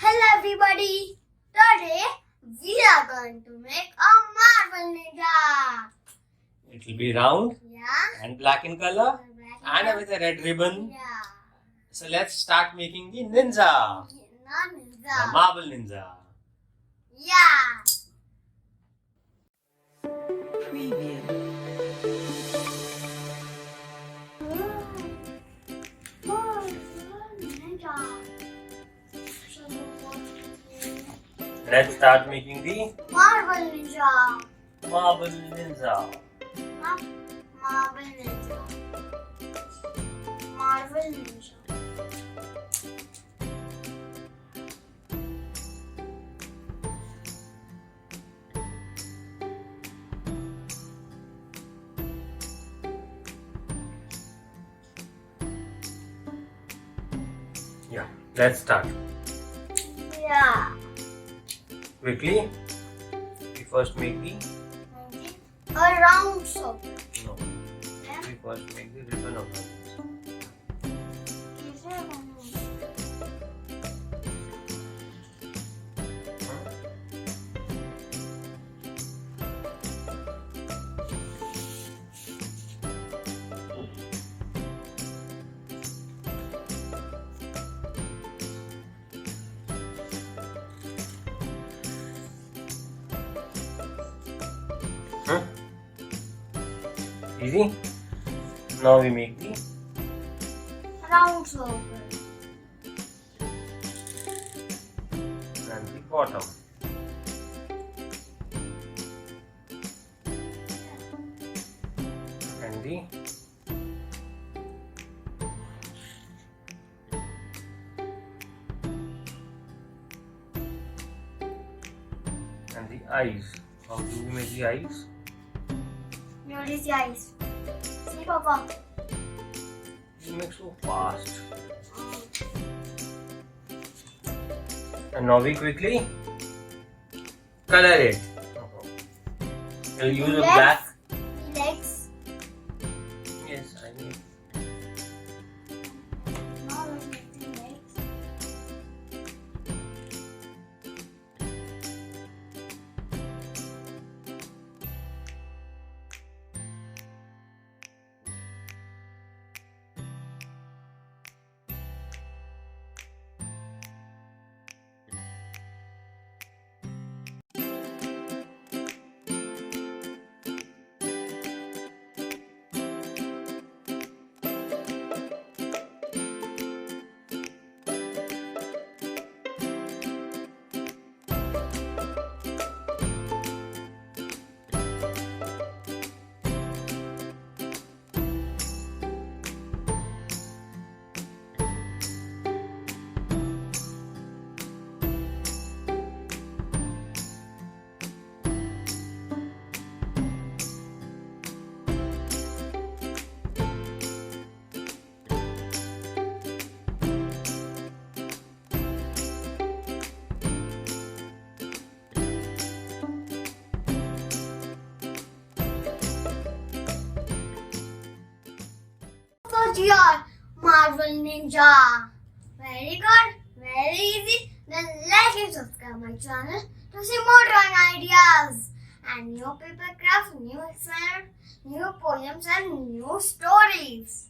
Hello everybody! Today we are going to make a marble ninja. It will be round and black in color and with a red ribbon. Yeah. So let's start making the ninja. Not ninja. The marble ninja. Yeah. Preview. Let's start making the Marble ninja. marble ninja. Marble ninja. Marble ninja. Yeah, let's start. Yeah. Quickly, we first make the A round circle. no. We first make the ribbon of it. Easy. Now we make the Round circle. and the bottom. And the eyes. How do we make the eyes? Notice the eyes. See, Papa. You make so fast. And now we quickly color it. We'll use a black. Legs. Yes, I need. Now we'll make the legs. Your marble ninja. Very good, very easy. Then like and subscribe my channel to see more drawing ideas and new paper crafts, new experiments, new poems and new stories.